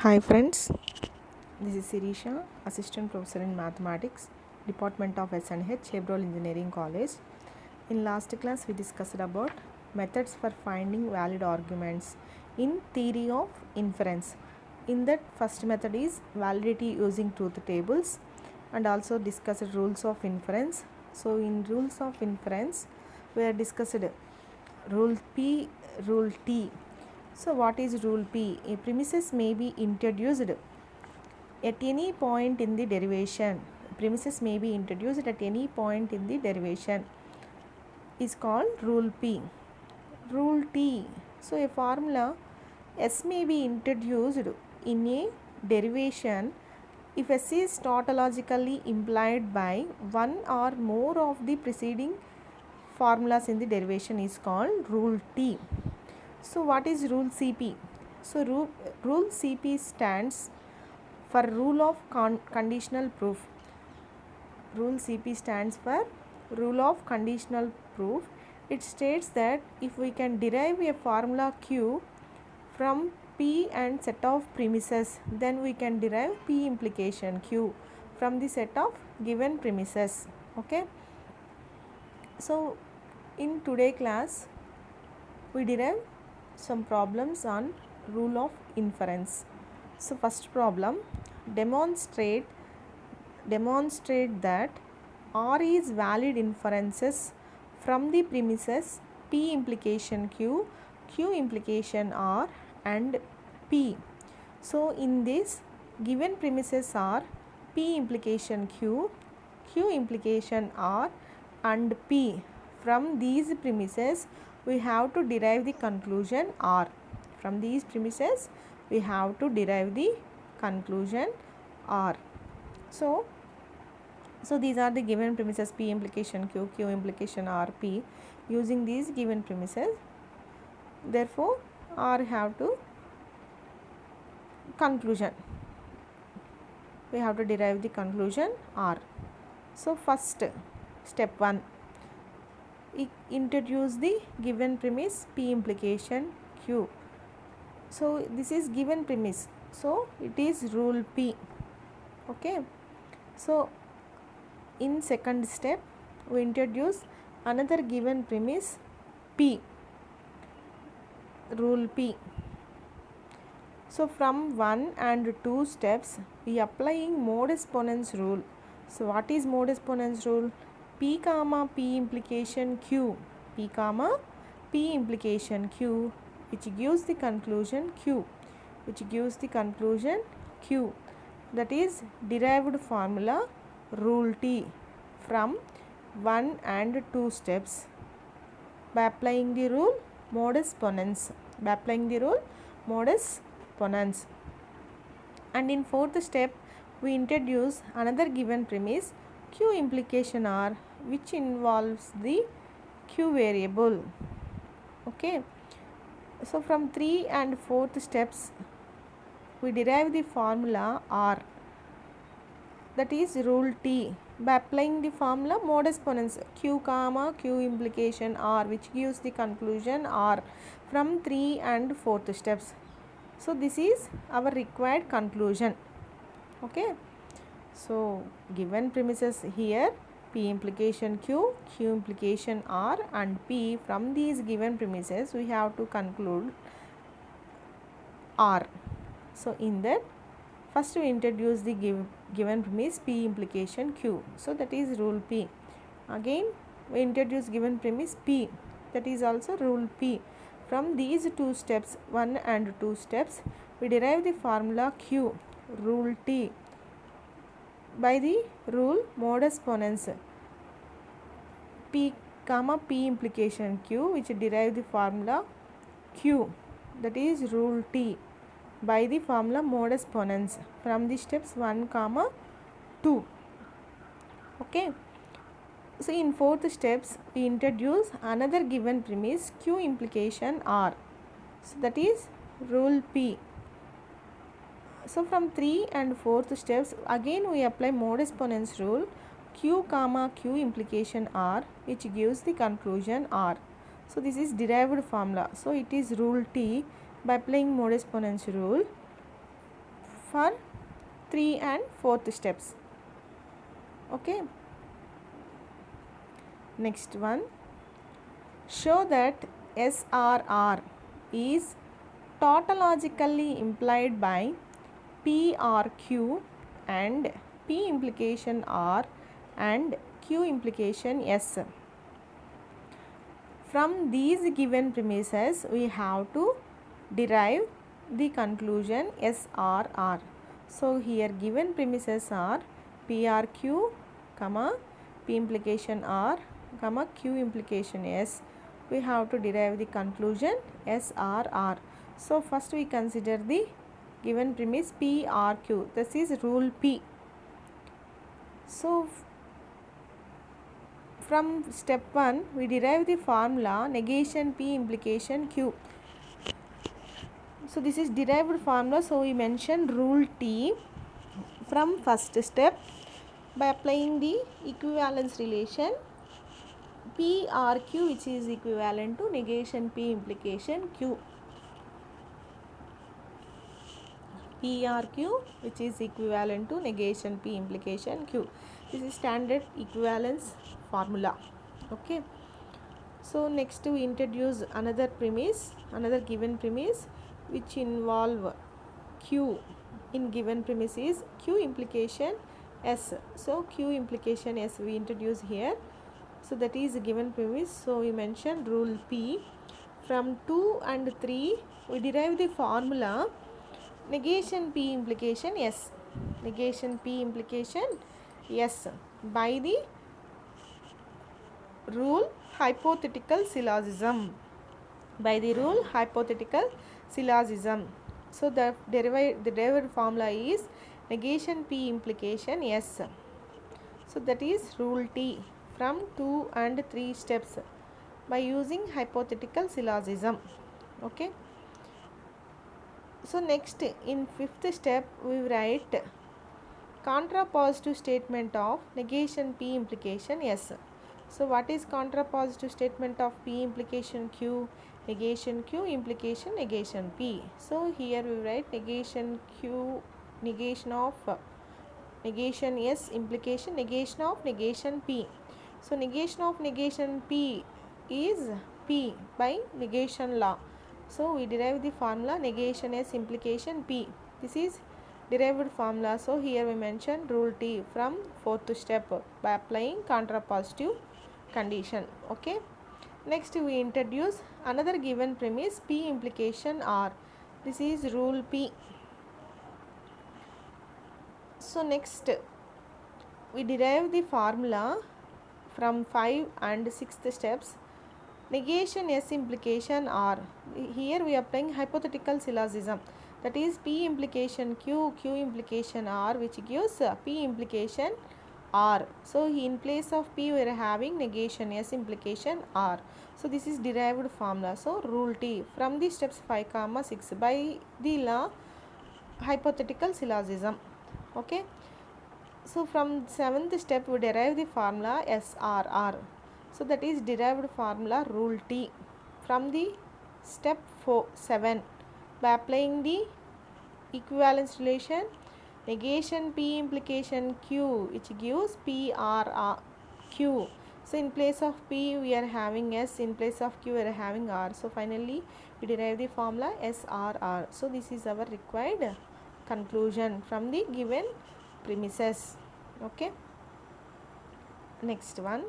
Hi friends, this is Sirisha, Assistant Professor in Mathematics, Department of SNH, Chevrolet Engineering College. In last class we discussed about methods for finding valid arguments in theory of inference. In that first method is validity using truth tables and also discussed rules of inference. So in rules of inference we have discussed rule P, rule T. So what is rule P? A premises may be introduced at any point in the derivation. Premises may be introduced at any point in the derivation is called rule P. Rule T. So a formula S may be introduced in a derivation if S is tautologically implied by one or more of the preceding formulas in the derivation is called rule T. So what is rule CP? So rule CP stands for rule of conditional proof. Rule CP stands for rule of conditional proof. It states that if we can derive a formula Q from P and set of premises, then we can derive P implication Q from the set of given premises. Okay. So in today class we derive some problems on rule of inference. So first problem, demonstrate that R is valid inferences from the premises P implication Q, Q implication R and P. So in this given premises are P implication Q, Q implication R and P. From these premises we have to derive the conclusion R. From these premises we have to derive the conclusion R. So these are the given premises P implication Q, Q implication R, P. Using these given premises, therefore R have to conclusion. We have to derive the conclusion R. So first step 1, introduce the given premise P implication Q. So this is given premise, so it is rule P. Okay. So in second step we introduce another given premise P, rule P. So from 1 and 2 steps we applying modus ponens rule. So what is modus ponens rule? P comma P implication Q, P comma P implication Q, which gives the conclusion Q, that is derived formula rule T from 1 and 2 steps by applying the rule modus ponens, and in fourth step we introduce another given premise Q implication R, which involves the Q variable. Okay. So from 3 and 4th steps we derive the formula R, that is rule T, by applying the formula modus ponens Q comma Q implication R, which gives the conclusion R from 3 and 4th steps. So this is our required conclusion. Okay. So given premises here P implication Q, Q implication R and P. From these given premises we have to conclude R. So in that first we introduce the given premise P implication Q, so that is rule P. Again we introduce given premise P, that is also rule P. From these two steps, 1 and 2 steps, we derive the formula Q, rule T, by the rule modus ponens P comma P implication Q, which derive the formula Q, that is rule T, by the formula modus ponens from the steps 1 comma 2. Okay. So in fourth steps we introduce another given premise Q implication R, so that is rule P. So from 3 and 4th steps again we apply modus ponens rule Q comma Q implication R, which gives the conclusion R. So this is derived formula, so it is rule T. By applying modus ponens rule for 3 and 4th steps. Okay. Next one, show that SRR is tautologically implied by P or Q and P implication R and Q implication S. From these given premises, we have to derive the conclusion SRR. So here given premises are PRQ, P implication R, Q implication S. We have to derive the conclusion SRR. So first we consider the given premise PRQ. This is rule P. So from step 1 we derive the formula negation P implication Q. So this is derived formula, so we mention rule T from first step by applying the equivalence relation PRQ, which is equivalent to negation P implication Q. PRQ, which is equivalent to negation P implication Q. This is standard equivalence formula. Okay. So next we introduce another premise, another given premise which involve Q. In given premise is Q implication S. So Q implication S we introduce here. So that is a given premise. So we mention rule P. From 2 and 3 we derive the formula negation P implication S. Negation P implication S by the rule hypothetical syllogism. By the rule hypothetical syllogism. So the derived formula is negation P implication S. So that is rule T from 2 and 3 steps by using hypothetical syllogism. Okay. So next in 5th step we write contrapositive statement of negation P implication S. So what is contrapositive statement of P implication Q? Negation Q implication negation P. So here we write negation Q, negation of negation S implication negation of negation P. So negation of negation P is P by negation law. So we derive the formula negation S implication P. This is derived formula. So here we mention rule T from 4th step by applying contrapositive condition. Okay. Next we introduce another given premise P implication R. This is rule P. So next we derive the formula from 5 and 6th steps negation S implication R. Here we are applying hypothetical syllogism, that is P implication Q, Q implication R, which gives P implication R. So in place of P we are having negation S implication R. So this is derived formula. So rule T from the steps 5, 6 by the law hypothetical syllogism. Okay. So from 7th step we derive the formula SRR. So that is derived formula rule T from the step 7 by applying the equivalence relation negation P implication Q, which gives PRQ. So in place of P we are having S, in place of Q we are having R. So finally we derive the formula SRR. So this is our required conclusion from the given premises. Okay. Next one,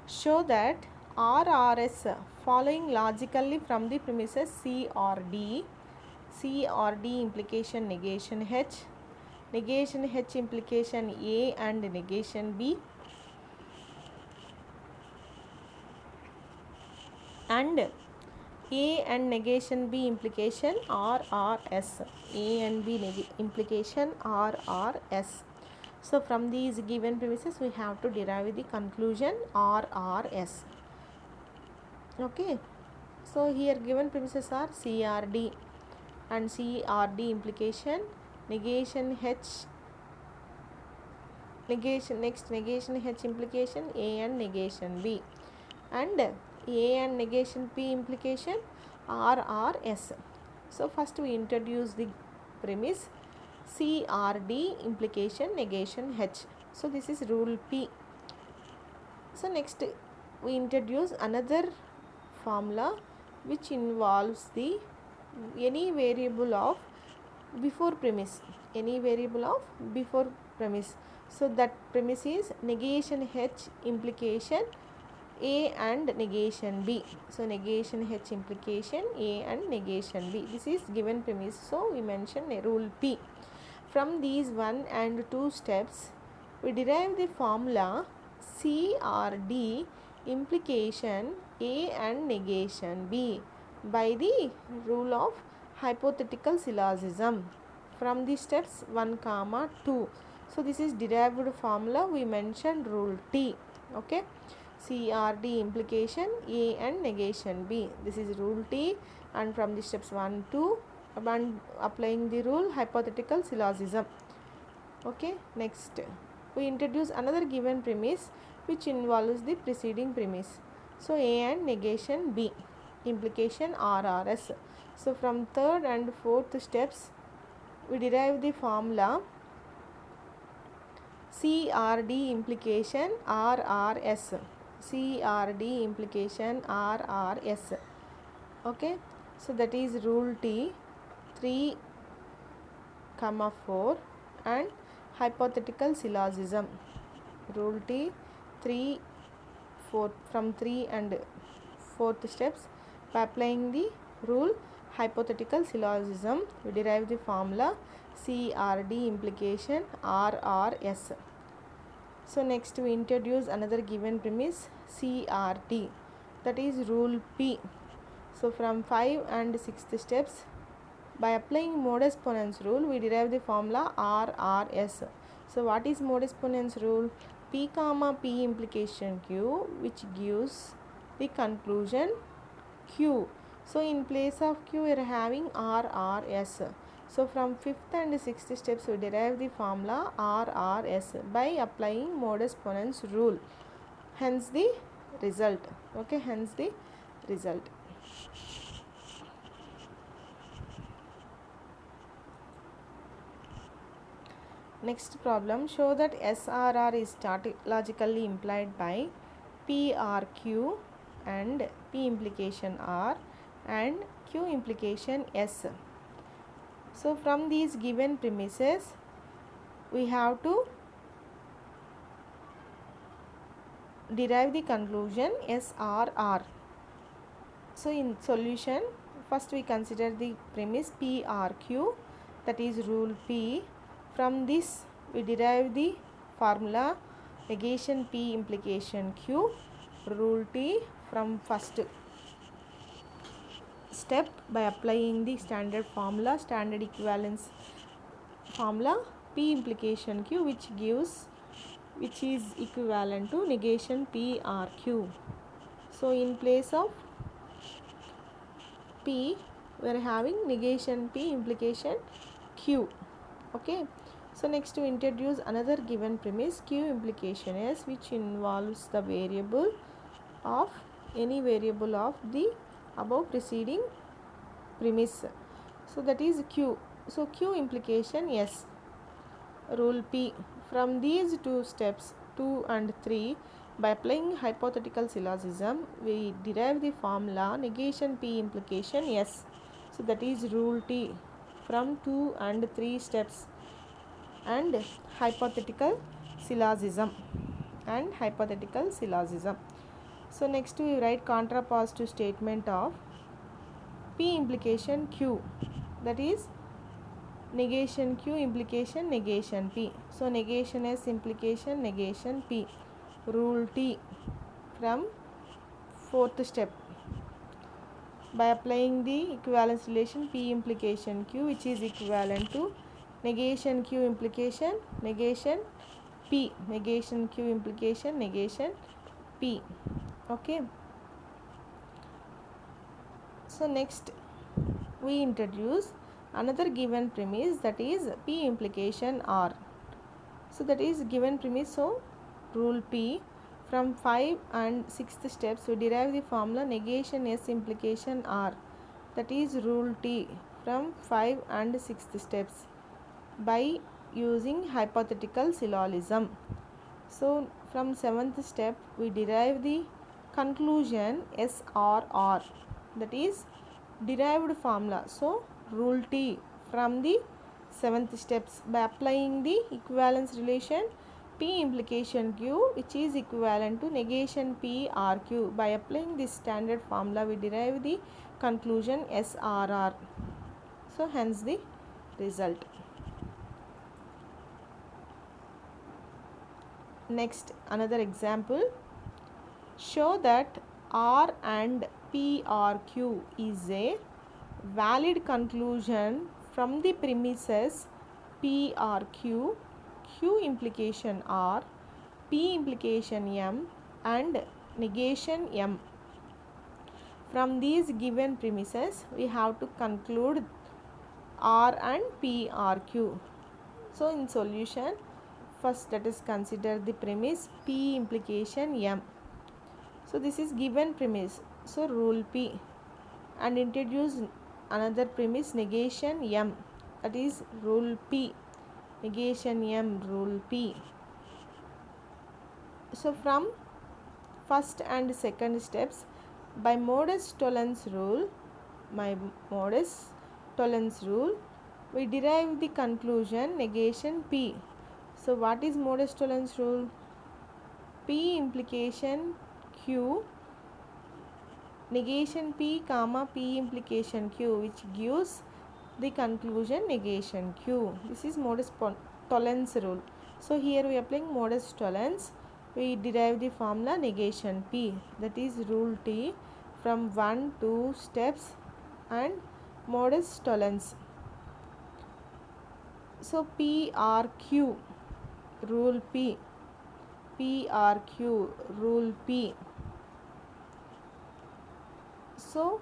show that RRS following logically from the premises C or D. C or D implication negation H, negation H implication A and negation B, and A and negation B implication RRS. A and B implication RRS. So from these given premises we have to derive the conclusion RRS. Okay. So here given premises are CRD and CRD implication negation H, negation H implication A and negation B, and A and negation P implication RRS. So first we introduce the premise CRD implication negation H. So this is rule P. So next we introduce another formula which involves the any variable of before premise, so that premise is negation H implication A and negation B. So negation H implication A and negation B, this is given premise, so we mention a rule P. From these 1 and 2 steps we derive the formula CRD implication A and negation B by the rule of hypothetical syllogism from the steps 1, 2. So this is derived formula, we mentioned rule T. Okay, CRD implication A and negation B, this is rule T, and from the steps 1, 2 applying the rule hypothetical syllogism. Okay, next we introduce another given premise which involves the preceding premise. So A and negation B implication RRS. So from third and fourth steps we derive the formula CRD implication RRS. CRD implication RRS. Okay, so that is rule T 3, 4 and hypothetical syllogism. Rule T 3, 4 from 3 and 4th steps by applying the rule hypothetical syllogism we derive the formula CRD implication RRS. So next we introduce another given premise CRT, that is rule P. So from 5 and 6th steps by applying modus ponens rule we derive the formula RRS. So what is modus ponens rule? P comma P implication Q which gives the conclusion Q. So in place of Q we are having RRS. So from 5th and 6th steps we derive the formula RRS by applying modus ponens rule. Hence the result. Okay, hence the result. Next problem, show that SRR is tautologically implied by PRQ and P implication R and Q implication S. So from these given premises we have to derive the conclusion SRR. So in solution, first we consider the premise PRQ, that is rule P. From this we derive the formula negation P implication Q, rule T from first step by applying the standard formula, standard equivalence formula P implication Q which is equivalent to negation PRQ. So in place of P we are having negation P implication Q. Okay, so next we introduce another given premise Q implication S which involves the variable of any variable of the above preceding premise. So that is Q. So Q implication S, rule P. From these two steps 2 and 3 by applying hypothetical syllogism we derive the formula negation P implication S. So that is rule T from 2 and 3 steps and hypothetical syllogism So next we write contrapositive statement of P implication Q, that is negation Q implication negation P. So negation S implication negation P, rule T from 4th step by applying the equivalence relation P implication Q which is equivalent to negation Q implication negation P, negation Q implication negation P. Okay, so next we introduce another given premise, that is P implication R. So that is given premise, so rule P. From 5 and 6th steps we derive the formula negation S implication R, that is rule T from 5 and 6th steps by using hypothetical syllogism. So from 7th step we derive the conclusion SRR, that is derived formula. So rule T from the 7th steps by applying the equivalence relation P implication Q, which is equivalent to negation P R Q. By applying this standard formula we derive the conclusion SRR. So hence the result. Next, another example. Show that R and PRQ is a valid conclusion from the premises PRQ, Q implication R, P implication M and negation M. From these given premises, we have to conclude R and PRQ. So in solution, first let us consider the premise P implication M. So this is given premise, so rule P, and introduce another premise negation M, that is rule P, negation M, rule P. So from first and second steps by modus tollens rule, we derive the conclusion negation P. So what is modus tollens rule? P implication Q, negation P comma P implication Q, which gives the conclusion negation Q. This is modus tollens rule. So here we are applying modus tollens. We derive the formula negation P, that is rule T from 1-2 steps and modus tollens. So PRQ rule P, PRQ rule P. So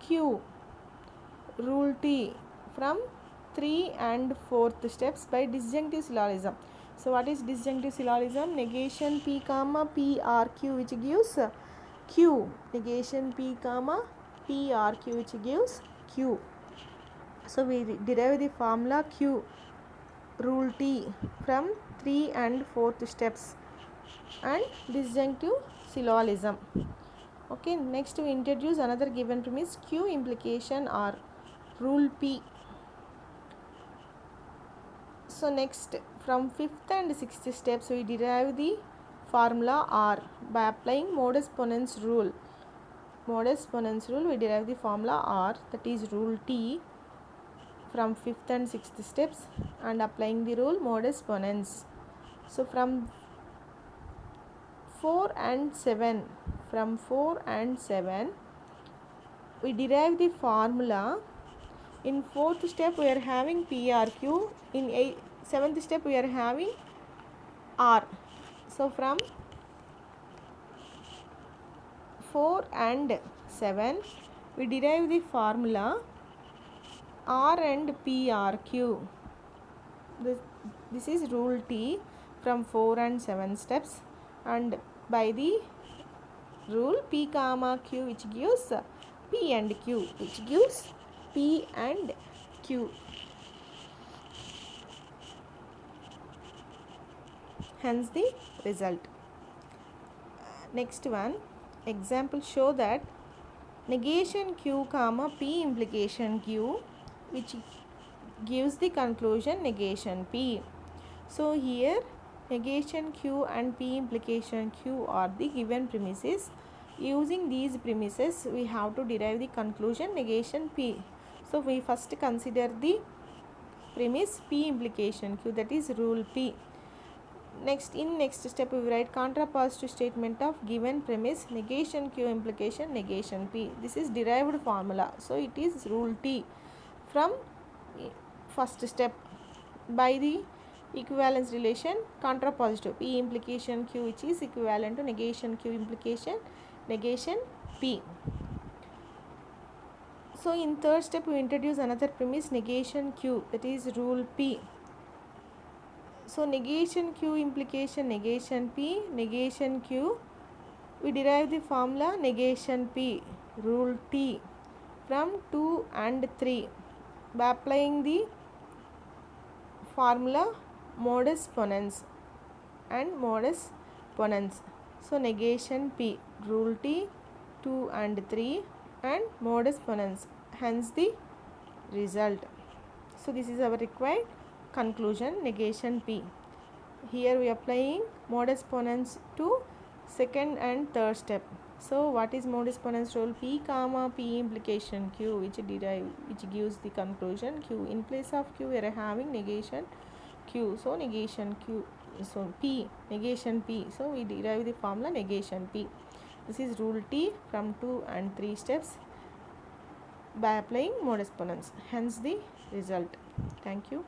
Q rule T from 3 and 4th steps by disjunctive syllogism. So what is disjunctive syllogism? Negation P comma PRQ, which gives Q, negation P comma PRQ, which gives Q. So we derive the formula Q rule T from 3 and 4th steps and disjunctive syllogism. Okay, next we introduce another given premise Q implication R, rule P. So next from 5th and 6th steps we derive the formula R by applying modus ponens rule. Modus ponens rule we derive the formula R, that is rule T from 5th and 6th steps and applying the rule modus ponens. So from 4 and 7 we derive the formula. In 4th step we are having PRQ, in 7th step we are having R. So from 4 and 7 we derive the formula R and PRQ. This is rule T from 4 and 7 steps and by the rule P comma Q, which gives P and Q, which gives P and Q. Hence the result. Next one, example. Show that negation Q comma P implication Q, which gives the conclusion negation P. So here negation Q and P implication Q are the given premises. Using these premises we have to derive the conclusion negation P. So we first consider the premise P implication Q, that is rule P. Next step we write contrapositive statement of given premise negation Q implication negation P. This is derived formula. So it is rule T from first step by the equivalence relation contrapositive P implication Q, which is equivalent to negation Q implication negation P. So in third step we introduce another premise negation Q, that is rule P. So negation Q implication negation P, negation Q, we derive the formula negation P, rule T from 2 and 3 by applying the formula modus ponens and modus ponens. So negation P, rule T, 2 and 3 and modus ponens, hence the result. So this is our required conclusion, negation P. Here we are applying modus ponens to second and third step. So what is modus ponens rule? P comma P implication Q, which gives the conclusion Q. In place of Q we are having negation Q. So negation Q. So P, negation P. So we derive the formula negation P. This is rule T from 2 and 3 steps by applying modus ponens, hence the result. Thank you.